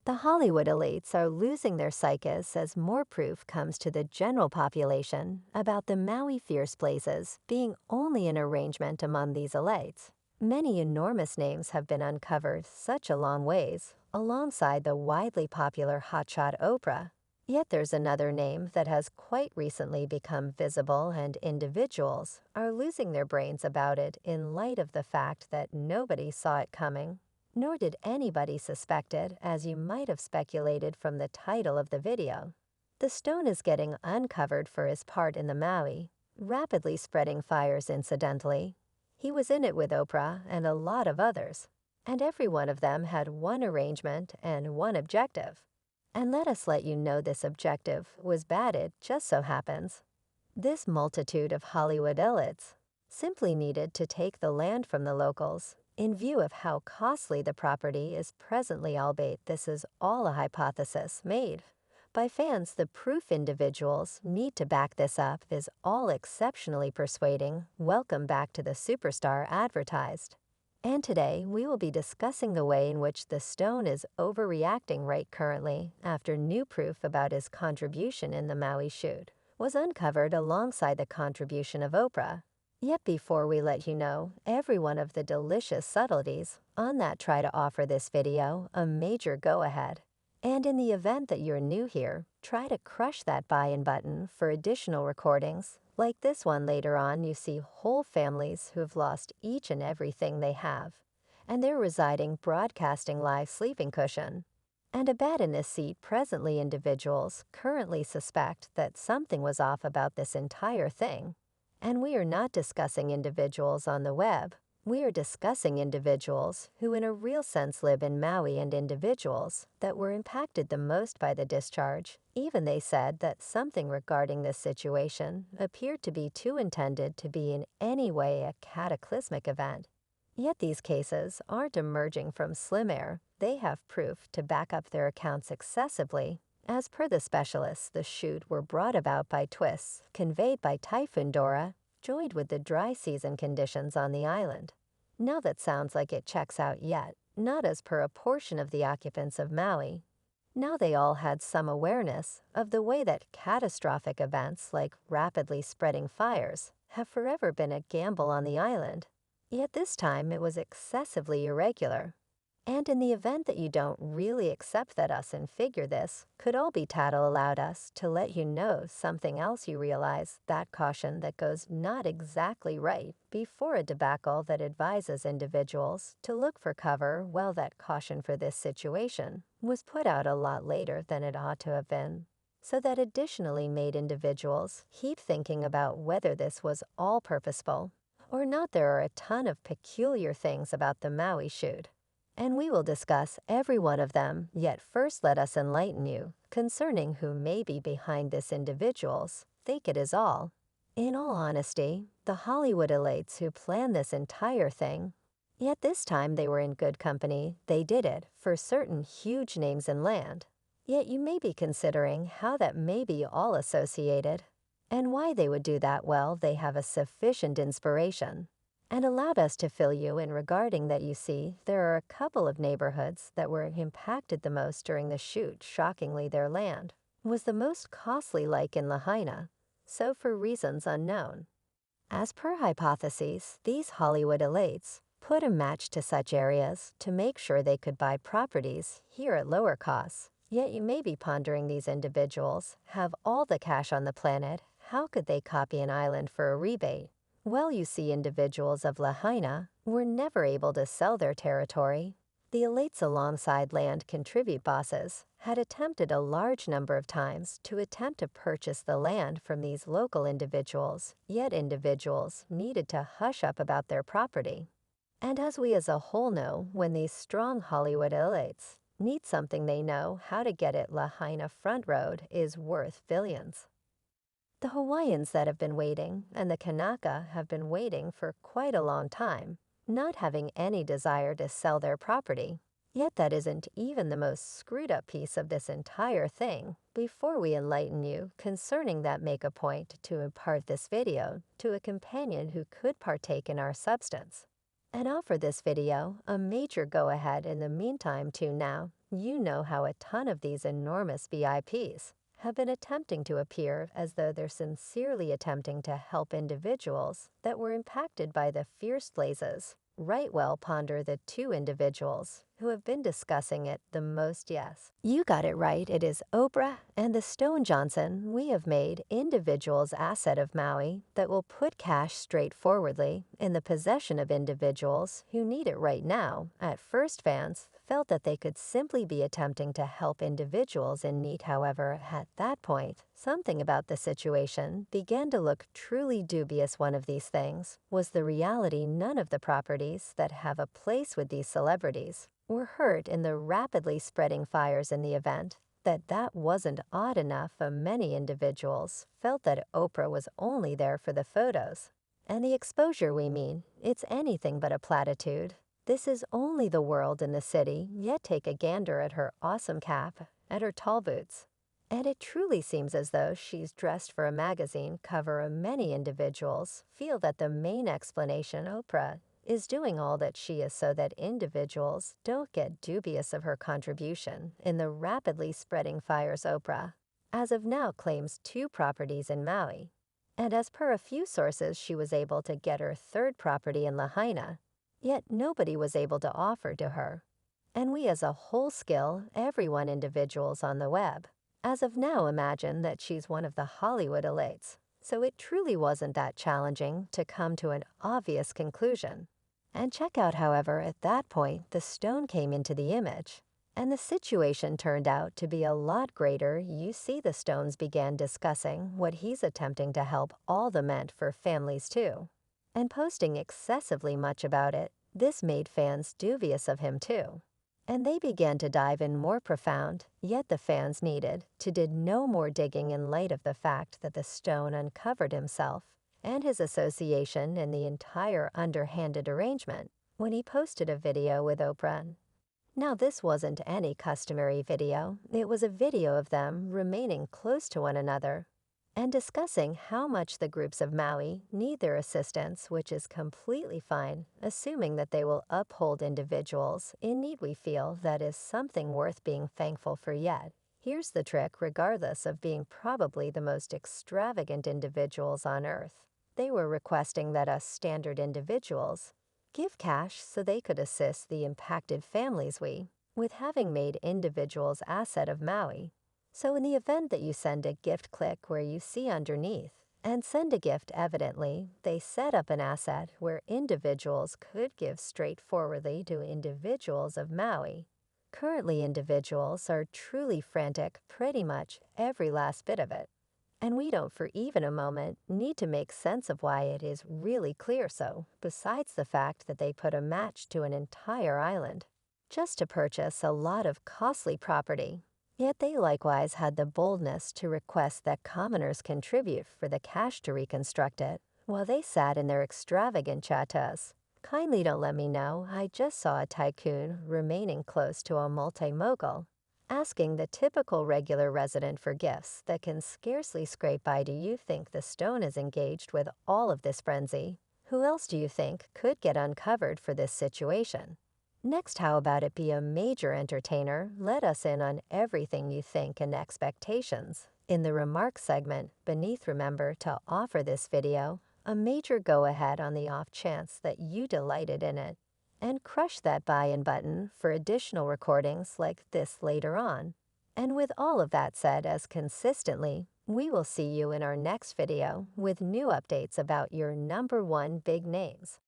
The Hollywood elites are losing their psyches as more proof comes to the general population about the Maui fierce blazes being only an arrangement among these elites. Many enormous names have been uncovered such a long ways, alongside the widely popular hotshot Oprah. Yet there's another name that has quite recently become visible, and individuals are losing their brains about it in light of the fact that nobody saw it coming. Nor did anybody suspect it, as you might have speculated from the title of the video. The stone is getting uncovered for his part in the Maui, rapidly spreading fires incidentally. He was in it with Oprah and a lot of others, and every one of them had one arrangement and one objective. And let us let you know this objective was bad. It just so happens. This multitude of Hollywood elites simply needed to take the land from the locals in view of how costly the property is presently, albeit this is all a hypothesis made by fans. The proof individuals need to back this up is all exceptionally persuading. Welcome back to the superstar advertised. And today we will be discussing the way in which the stone is overreacting right currently after new proof about his contribution in the Maui shoot was uncovered alongside the contribution of Oprah. Yet before we let you know every one of the delicious subtleties on that, try to offer this video a major go-ahead. And in the event that you're new here, try to crush that buy-in button for additional recordings like this one. Later on, you see whole families who've lost each and everything they have, and they're residing broadcasting live sleeping cushion and a bed in this seat. Presently, individuals currently suspect that something was off about this entire thing. And we are not discussing individuals on the web. We are discussing individuals who in a real sense live in Maui, and individuals that were impacted the most by the discharge. Even they said that something regarding this situation appeared to be too intended to be in any way a cataclysmic event. Yet these cases aren't emerging from slim air. They have proof to back up their accounts excessively. As per the specialists, the shoot were brought about by twists conveyed by Typhoon Dora, joined with the dry season conditions on the island. Now that sounds like it checks out, yet not as per a portion of the occupants of Maui. Now they all had some awareness of the way that catastrophic events like rapidly spreading fires have forever been a gamble on the island. Yet this time it was excessively irregular. And in the event that you don't really accept that us and figure this could all be tattle, allowed us to let you know something else. You realize that caution that goes not exactly right before a debacle that advises individuals to look for cover. Well, that caution for this situation was put out a lot later than it ought to have been, so that additionally made individuals keep thinking about whether this was all purposeful or not. There are a ton of peculiar things about the Maui shoot, and we will discuss every one of them. Yet first, let us enlighten you concerning who may be behind this. Individuals think it is all. In all honesty, the Hollywood elites who planned this entire thing. Yet this time they were in good company. They did it for certain huge names in land. Yet you may be considering how that may be all associated, and why they would do that. Well, they have a sufficient inspiration and allowed us to fill you in regarding that. You see, there are a couple of neighborhoods that were impacted the most during the shoot. Shockingly, their land was the most costly, like in Lahaina, so for reasons unknown. As per hypotheses, these Hollywood elites put a match to such areas to make sure they could buy properties here at lower costs. Yet you may be pondering, these individuals have all the cash on the planet. How could they copy an island for a rebate? Well, you see, individuals of Lahaina were never able to sell their territory. The elites, alongside land contribute bosses, had attempted a large number of times to attempt to purchase the land from these local individuals, yet individuals needed to hush up about their property. And as we as a whole know, when these strong Hollywood elites need something, they know how to get it. Lahaina Front Road is worth billions. The Hawaiians that have been waiting and the Kanaka have been waiting for quite a long time, not having any desire to sell their property. Yet that isn't even the most screwed up piece of this entire thing. Before we enlighten you concerning that, make a point to impart this video to a companion who could partake in our substance, and offer this video a major go-ahead. In the meantime, tune now you know how a ton of these enormous VIPs have been attempting to appear as though they're sincerely attempting to help individuals that were impacted by the fierce blazes. Right, well, ponder the two individuals who have been discussing it the most. Yes, you got it right. It is Oprah and the Stone Johnson. We have made individuals' asset of Maui that will put cash straightforwardly in the possession of individuals who need it right now. At first, fans felt that they could simply be attempting to help individuals in need. However, at that point, something about the situation began to look truly dubious. One of these things was the reality. None of the properties that have a place with these celebrities were hurt in the rapidly spreading fires in the event. That wasn't odd enough. Many individuals felt that Oprah was only there for the photos and the exposure. We mean, it's anything but a platitude. This is only the world in the city, yet take a gander at her awesome cap, at her tall boots. And it truly seems as though she's dressed for a magazine cover. Many individuals feel that the main explanation Oprah is doing all that she is so that individuals don't get dubious of her contribution in the rapidly spreading fires. Oprah, as of now, claims 2 properties in Maui. And as per a few sources, she was able to get her 3rd property in Lahaina. Yet nobody was able to offer to her. And we as a whole skill, everyone individuals on the web, as of now imagine that she's one of the Hollywood elites. So it truly wasn't that challenging to come to an obvious conclusion. And check out, however, at that point, the stone came into the image. And the situation turned out to be a lot greater. You see, the stones began discussing what he's attempting to help all the meant for families too, and posting excessively much about it. This made fans dubious of him too, and they began to dive in more profound. Yet the fans needed to did no more digging in light of the fact that the stone uncovered himself and his association in the entire underhanded arrangement when he posted a video with Oprah. Now, this wasn't any customary video. It was a video of them remaining close to one another and discussing how much the groups of Maui need their assistance, which is completely fine, assuming that they will uphold individuals in need. We feel that is something worth being thankful for. Yet, here's the trick: regardless of being probably the most extravagant individuals on earth, they were requesting that us standard individuals give cash so they could assist the impacted families. With having made individuals asset of Maui. So in the event that you send a gift, click where you see underneath and send a gift. Evidently, they set up an asset where individuals could give straightforwardly to individuals of Maui. Currently, individuals are truly frantic, pretty much every last bit of it. And we don't for even a moment need to make sense of why it is really clear. So, besides the fact that they put a match to an entire island just to purchase a lot of costly property, yet they likewise had the boldness to request that commoners contribute for the cash to reconstruct it, while they sat in their extravagant chateaus. Kindly don't let me know. I just saw a tycoon remaining close to a multi-mogul, asking the typical regular resident for gifts that can scarcely scrape by. Do you think the stone is engaged with all of this frenzy? Who else do you think could get uncovered for this situation? Next, how about it be a major entertainer? Let us in on everything you think and expectations in the remarks segment beneath. Remember to offer this video a major go-ahead on the off chance that you delighted in it, and crush that buy-in button for additional recordings like this later on. And with all of that said, as consistently, we will see you in our next video with new updates about your #1 big names.